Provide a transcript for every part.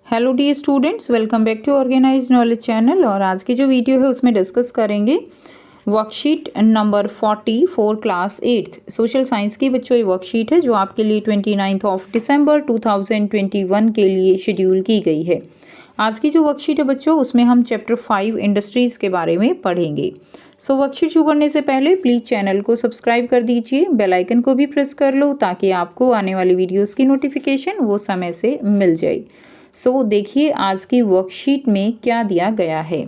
Hello dear students, welcome back to organize knowledge channel. और आज की जो वीडियो है उसमें डिस्कस करेंगे worksheet number 44 class 8 social science की बच्चों ये वर्कशीट है जो आपके लिए 29 ऑफ दिसंबर 2021 के लिए शेड्यूल की गई है। आज की जो वर्कशीट है बच्चों उसमें हम चैप्टर 5 इंडस्ट्रीज़ के बारे में पढ़ेंगे। सो वर्कशीट शुरू करने से पहले प्लीज़ चैनल को सब्सक्राइब कर दीजिए, बेल आइकन को भी प्रेस कर लो ताकि आपको आने वाली वीडियोस की नोटिफिकेशन वो समय से मिल जाए। सो देखिए आज की वर्कशीट में क्या दिया गया है।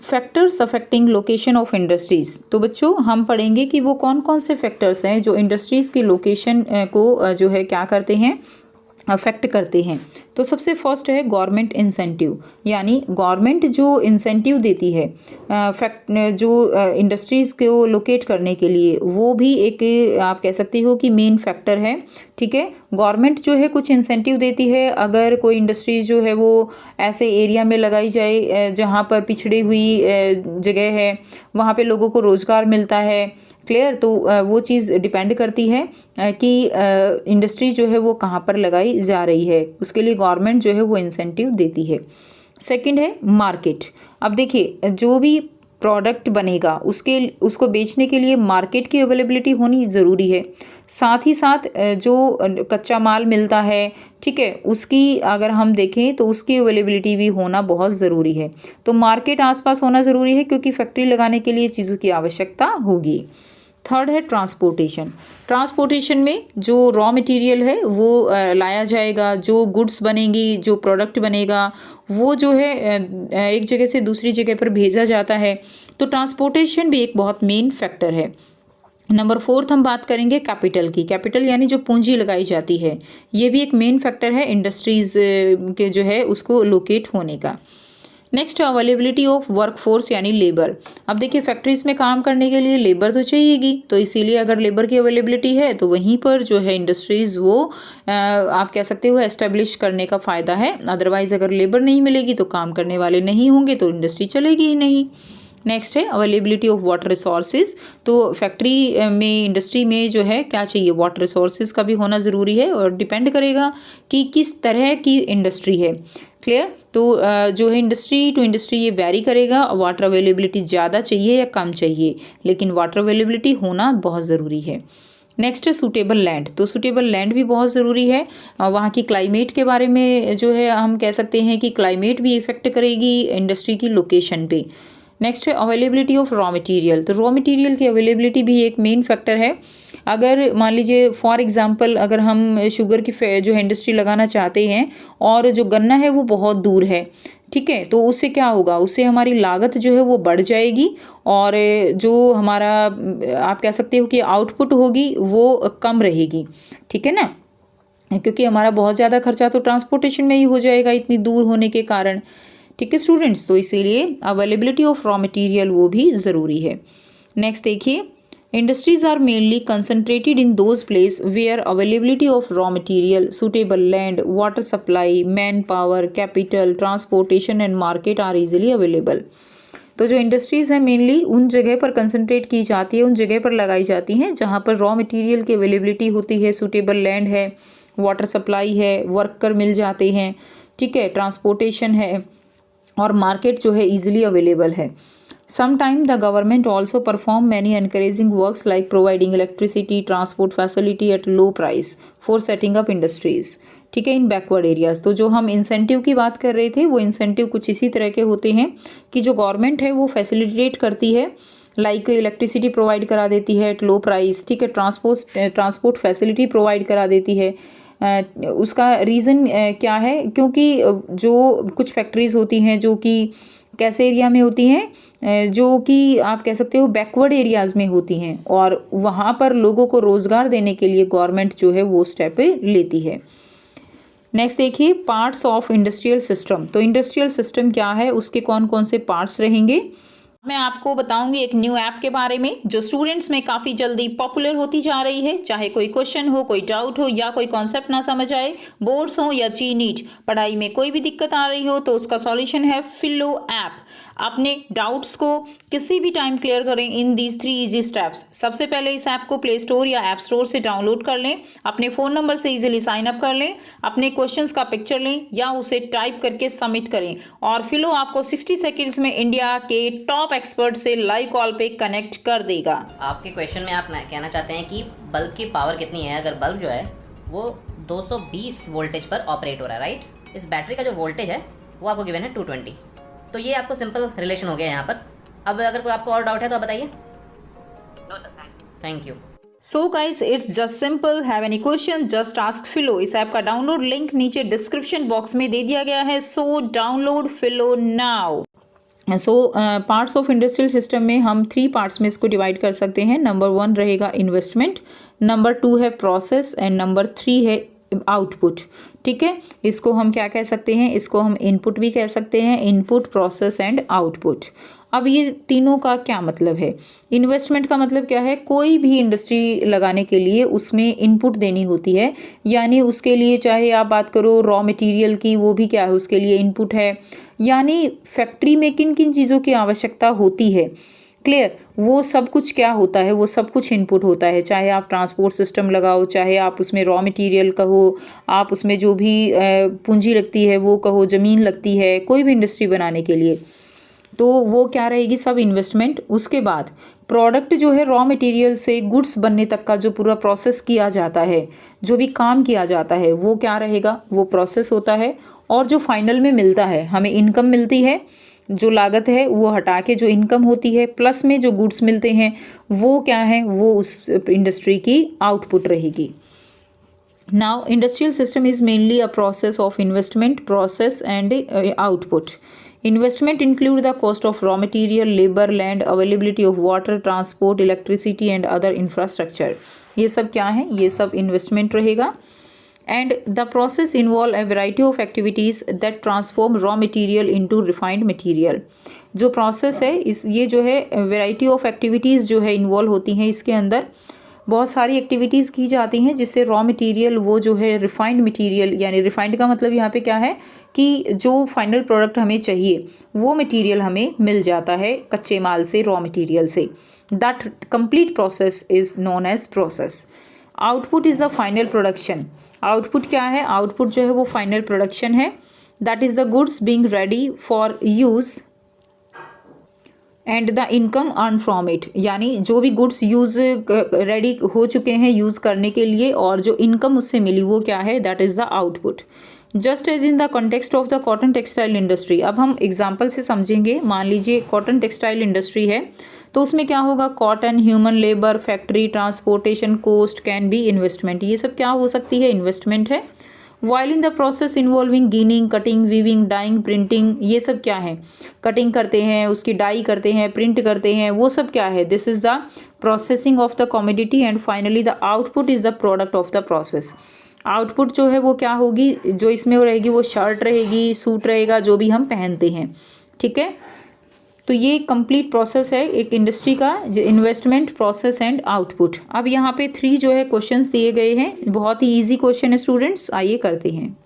Factors affecting location of industries. तो बच्चों हम पढ़ेंगे कि वो कौन कौन से फैक्टर्स हैं जो इंडस्ट्रीज़ की लोकेशन को जो है क्या करते हैं, अफेक्ट करते हैं। तो सबसे फर्स्ट है गवर्नमेंट इंसेंटिव, यानी गवर्नमेंट जो इंसेंटिव देती है जो इंडस्ट्रीज़ को लोकेट करने के लिए, वो भी एक आप कह सकते हो कि मेन फैक्टर है। ठीक है, गवर्नमेंट जो है कुछ इंसेंटिव देती है। अगर कोई इंडस्ट्रीज जो है वो ऐसे एरिया में लगाई जाए जहाँ पर पिछड़ी हुई जगह है, वहाँ पे लोगों को रोज़गार मिलता है, क्लियर। तो वो चीज़ डिपेंड करती है कि इंडस्ट्री जो है वो कहाँ पर लगाई जा रही है, उसके लिए गवर्नमेंट जो है वो इंसेंटिव देती है। सेकंड है मार्केट। अब देखिए जो भी प्रोडक्ट बनेगा उसको बेचने के लिए मार्केट की अवेलेबिलिटी होनी ज़रूरी है। साथ ही साथ जो कच्चा माल मिलता है, ठीक है, उसकी अगर हम देखें तो उसकी अवेलेबिलिटी भी होना बहुत ज़रूरी है। तो मार्केट आसपास होना ज़रूरी है क्योंकि फैक्ट्री लगाने के लिए चीज़ों की आवश्यकता होगी। थर्ड है ट्रांसपोर्टेशन। ट्रांसपोर्टेशन में जो रॉ मटेरियल है वो लाया जाएगा, जो गुड्स बनेंगी, जो प्रोडक्ट बनेगा वो जो है एक जगह से दूसरी जगह पर भेजा जाता है। तो ट्रांसपोर्टेशन भी एक बहुत मेन फैक्टर है। नंबर 4 हम बात करेंगे कैपिटल की। कैपिटल यानी जो पूंजी लगाई जाती है, ये भी एक मेन फैक्टर है इंडस्ट्रीज़ के जो है उसको लोकेट होने का। नेक्स्ट अवेलेबिलिटी ऑफ वर्कफोर्स यानी लेबर। अब देखिए फैक्ट्रीज में काम करने के लिए लेबर तो चाहिएगी, तो इसीलिए अगर लेबर की अवेलेबिलिटी है तो वहीं पर जो है इंडस्ट्रीज़ वो आप कह सकते हो एस्टेब्लिश करने का फ़ायदा है। अदरवाइज़ अगर लेबर नहीं मिलेगी तो काम करने वाले नहीं होंगे तो इंडस्ट्री चलेगी ही नहीं। नेक्स्ट है अवेलेबिलिटी ऑफ वाटर रिसोर्सेज। तो फैक्ट्री में, इंडस्ट्री में जो है क्या चाहिए, वाटर रिसोर्सेज का भी होना ज़रूरी है और डिपेंड करेगा कि किस तरह की इंडस्ट्री है। क्लियर। तो जो है इंडस्ट्री टू इंडस्ट्री ये वैरी करेगा, वाटर अवेलेबिलिटी ज़्यादा चाहिए या कम चाहिए, लेकिन वाटर अवेलेबिलिटी होना बहुत ज़रूरी है। नेक्स्ट है सूटेबल लैंड। तो सूटेबल लैंड भी बहुत ज़रूरी है। वहाँ की क्लाइमेट के बारे में जो है हम कह सकते हैं कि क्लाइमेट भी इफ़ेक्ट करेगी इंडस्ट्री की लोकेशन पे। नेक्स्ट है अवेलेबिलिटी ऑफ रॉ मटेरियल। तो रॉ मटेरियल की अवेलेबिलिटी भी एक मेन फैक्टर है। अगर मान लीजिए फॉर एग्जांपल अगर हम शुगर की जो है इंडस्ट्री लगाना चाहते हैं और जो गन्ना है वो बहुत दूर है, ठीक है, तो उससे क्या होगा, उससे हमारी लागत जो है वो बढ़ जाएगी और जो हमारा आप कह सकते हो कि आउटपुट होगी वो कम रहेगी। ठीक है ना, क्योंकि हमारा बहुत ज़्यादा खर्चा तो ट्रांसपोर्टेशन में ही हो जाएगा इतनी दूर होने के कारण। ठीक है स्टूडेंट्स, तो इसीलिए अवेलेबिलिटी ऑफ रॉ मटेरियल वो भी ज़रूरी है। नेक्स्ट देखिए, industries are mainly concentrated in those place where availability of raw material, suitable land, water supply, man power, capital, transportation and market are easily available. तो जो industries हैं mainly उन जगह पर कंसंट्रेट की जाती है, उन जगह पर लगाई जाती हैं जहाँ पर रॉ मटेरियल की अवेलेबिलिटी होती है, सुटेबल लैंड है, वाटर सप्लाई है, वर्कर मिल जाते हैं, ठीक है, ट्रांसपोर्टेशन है और मार्केट जो है इजीली अवेलेबल है। Sometime the government also perform many encouraging works like providing electricity, transport facility at low price for setting up industries, ठीक है, इन बैकवर्ड एरियाज। तो जो हम इंसेंटिव की बात कर रहे थे वो इंसेंटिव कुछ इसी तरह के होते हैं कि जो गवर्नमेंट है वो फैसिलिटेट करती है, लाइक इलेक्ट्रिसिटी प्रोवाइड करा देती है एट लो प्राइस, ठीक है, ट्रांसपोर्ट फैसिलिटी प्रोवाइड करा देती है। उसका रीज़न क्या है, क्योंकि जो कुछ फैक्ट्रीज़ होती हैं जो कि कैसे एरिया में होती हैं, जो कि आप कह सकते हो बैकवर्ड एरियाज़ में होती हैं और वहाँ पर लोगों को रोज़गार देने के लिए गवर्नमेंट जो है वो स्टेप लेती है। नेक्स्ट देखिए पार्ट्स ऑफ इंडस्ट्रियल सिस्टम। तो इंडस्ट्रियल सिस्टम क्या है, उसके कौन कौन से पार्ट्स रहेंगे। मैं आपको बताऊंगी एक न्यू ऐप के बारे में जो स्टूडेंट्स में काफ़ी जल्दी पॉपुलर होती जा रही है। चाहे कोई क्वेश्चन हो, कोई डाउट हो या कोई कॉन्सेप्ट ना समझ आए, बोर्ड्स हो या जी नीट, पढ़ाई में कोई भी दिक्कत आ रही हो तो उसका सॉल्यूशन है फिलो ऐप। अपने डाउट्स को किसी भी टाइम क्लियर करें इन दीज 3 इजी स्टेप्स। सबसे पहले इस ऐप को प्ले स्टोर या ऐप स्टोर से डाउनलोड कर लें, अपने फ़ोन नंबर से इजीली साइन अप कर लें, अपने क्वेश्चंस का पिक्चर लें या उसे टाइप करके सबमिट करें और फिलो आपको 60 सेकेंड्स में इंडिया के टॉप एक्सपर्ट से लाइव कॉल पे कनेक्ट कर देगा। आपके क्वेश्चन में आप कहना चाहते हैं कि बल्ब की पावर कितनी है। अगर बल्ब जो है वो 220 वोल्टेज पर ऑपरेट हो रहा है, राइट। इस बैटरी का जो वोल्टेज है वो आपको गिवन है 220। तो ये आपको सिंपल रिलेशन हो गया यहाँ पर। अब अगर कोई आपको और डाउट है तो आप बताइए। No sir, thank you. So guys it's just simple. Have any question just ask Filo. इस ऐप का डाउनलोड लिंक नीचे डिस्क्रिप्शन बॉक्स में दे दिया गया है। So download Filo now. So parts of industrial system में हम 3 पार्ट्स में इसको डिवाइड कर सकते हैं। नंबर 1 रहेगा इन्वेस्टमेंट, नंबर 2 है प्रोसेस एंड नंबर 3 है आउटपुट। ठीक है, इसको हम क्या कह सकते हैं, इसको हम इनपुट भी कह सकते हैं, इनपुट, प्रोसेस एंड आउटपुट। अब ये तीनों का क्या मतलब है। इन्वेस्टमेंट का मतलब क्या है, कोई भी इंडस्ट्री लगाने के लिए उसमें इनपुट देनी होती है, यानी उसके लिए चाहे आप बात करो रॉ मटेरियल की, वो भी क्या है, उसके लिए इनपुट है। यानी फैक्ट्री में किन किन चीज़ों की आवश्यकता होती है, क्लियर, वो सब कुछ क्या होता है, वो सब कुछ इनपुट होता है। चाहे आप ट्रांसपोर्ट सिस्टम लगाओ, चाहे आप उसमें रॉ मटेरियल कहो, आप उसमें जो भी पूंजी लगती है वो कहो, ज़मीन लगती है कोई भी इंडस्ट्री बनाने के लिए, तो वो क्या रहेगी, सब इन्वेस्टमेंट। उसके बाद प्रोडक्ट जो है रॉ मटेरियल से गुड्स बनने तक का जो पूरा प्रोसेस किया जाता है, जो भी काम किया जाता है वो क्या रहेगा, वो प्रोसेस होता है। और जो फाइनल में मिलता है, हमें इनकम मिलती है, जो लागत है वो हटा के जो इनकम होती है, प्लस में जो गुड्स मिलते हैं वो क्या है, वो उस इंडस्ट्री की आउटपुट रहेगी। Now industrial system is mainly a process of investment, process and output. Investment include the cost of raw material, labor, land, availability of water, transport, electricity and other infrastructure. ये सब क्या है, ये सब investment रहेगा। And the process involve a variety of activities that transform raw material into refined material. जो process है इस ये जो है वैरायटी ऑफ एक्टिविटीज़ जो है इन्वॉल्व होती हैं, इसके अंदर बहुत सारी एक्टिविटीज़ की जाती हैं जिससे रॉ मटेरियल वो जो है रिफाइंड मटेरियल, यानी रिफाइंड का मतलब यहाँ पे क्या है कि जो फाइनल प्रोडक्ट हमें चाहिए वो मटेरियल हमें मिल जाता है कच्चे माल से, रॉ मटेरियल से। That complete process is known as process. Output is the final production. Output क्या है, आउटपुट जो है वो फाइनल प्रोडक्शन है। That is the goods being ready for use and the income earn from it, यानी जो भी गुड्स यूज़ रेडी हो चुके हैं यूज़ करने के लिए और जो इनकम उससे मिली वो क्या है, that is the output. Just as in the context of the cotton textile industry. अब हम एग्जाम्पल से समझेंगे। मान लीजिए कॉटन टेक्सटाइल इंडस्ट्री है तो उसमें क्या होगा, cotton, human labour, factory, transportation cost can be investment, ये सब क्या हो सकती है, इन्वेस्टमेंट है। While in the process involving ginning, cutting, weaving, dyeing, printing, ये सब क्या है, कटिंग करते हैं, उसकी डाई करते हैं, प्रिंट करते हैं, वो सब क्या है, this is the processing of the commodity. And finally the output is the product of the process. Output जो है वो क्या होगी, जो इसमें वो रहेगी वो शर्ट रहेगी, सूट रहेगा, जो भी हम पहनते हैं। ठीक है, तो ये कंप्लीट प्रोसेस है एक इंडस्ट्री का, इन्वेस्टमेंट, प्रोसेस एंड आउटपुट। अब यहाँ पे 3 जो है क्वेश्चंस दिए गए हैं, बहुत ही इजी क्वेश्चन है स्टूडेंट्स, आइए करते हैं।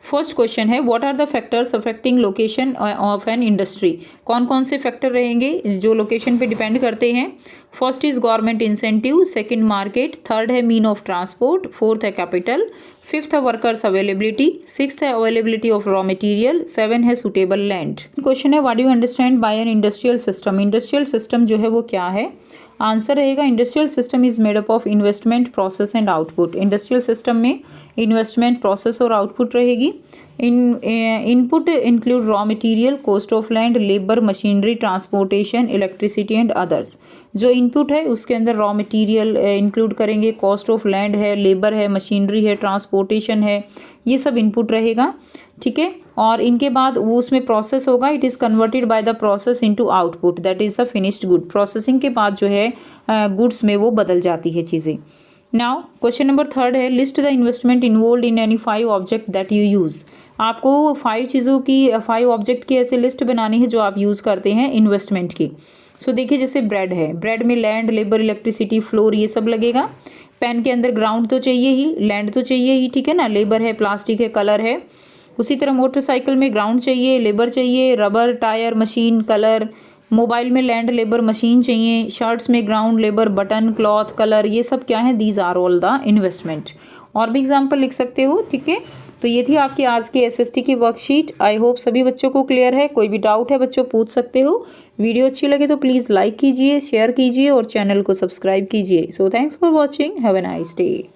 फर्स्ट क्वेश्चन है, what are the factors affecting location of an industry. कौन कौन से फैक्टर रहेंगे जो लोकेशन पे डिपेंड करते हैं। First is government incentive, second market, third है मीन ऑफ ट्रांसपोर्ट, फोर्थ है कैपिटल, फिफ्थ है वर्कर्स अवेलेबिलिटी, सिक्स्थ है अवेलेबिलिटी ऑफ रॉ मटेरियल, 7 है सुटेबल लैंड। क्वेश्चन है, what do you understand by an industrial system. Industrial system जो है वो क्या है। आंसर रहेगा, industrial system is made up of investment, process and output. Industrial system में इन्वेस्टमेंट, प्रोसेस और आउटपुट रहेगी। Input include raw material, cost of land, labour, machinery, transportation, electricity and others. जो इनपुट है उसके अंदर रॉ मटेरियल इंक्लूड करेंगे, cost of land है, labour है, मशीनरी है, ट्रांसपोर्टेशन है, ये सब इनपुट रहेगा। ठीक है, और इनके बाद वो उसमें प्रोसेस होगा, it is converted by the process into output, that is the finished good. Processing के बाद जो है गुड्स में वो बदल जाती है चीज़ें। नाउ क्वेश्चन नंबर 3 है, list the investment involve in any 5 object that you use. आपको 5 चीज़ों की 5 ऑब्जेक्ट की ऐसे लिस्ट बनानी है जो आप यूज़ करते हैं इन्वेस्टमेंट की। सो देखिए, जैसे ब्रेड है, ब्रेड में लैंड, लेबर, इलेक्ट्रिसिटी, फ्लोर, ये सब लगेगा। पेन के अंदर ग्राउंड तो चाहिए ही, लैंड तो चाहिए ही, ठीक है ना, लेबर है, प्लास्टिक है, कलर है। उसी तरह मोटरसाइकिल में ग्राउंड चाहिए, लेबर चाहिए, rubber, tyre, machine, colour. Mobile में लैंड, लेबर, मशीन चाहिए। शर्ट्स में ground, labour, button, cloth, colour, ये सब क्या है, these are all the investment. और भी एग्जाम्पल लिख सकते हो, ठीक है। तो ये थी आपकी आज की एसएसटी की वर्कशीट। आई होप सभी बच्चों को क्लियर है। कोई भी डाउट है बच्चों पूछ सकते हो। वीडियो अच्छी लगे तो प्लीज़ लाइक कीजिए, शेयर कीजिए और चैनल को सब्सक्राइब कीजिए। So thanks for watching, have a nice day.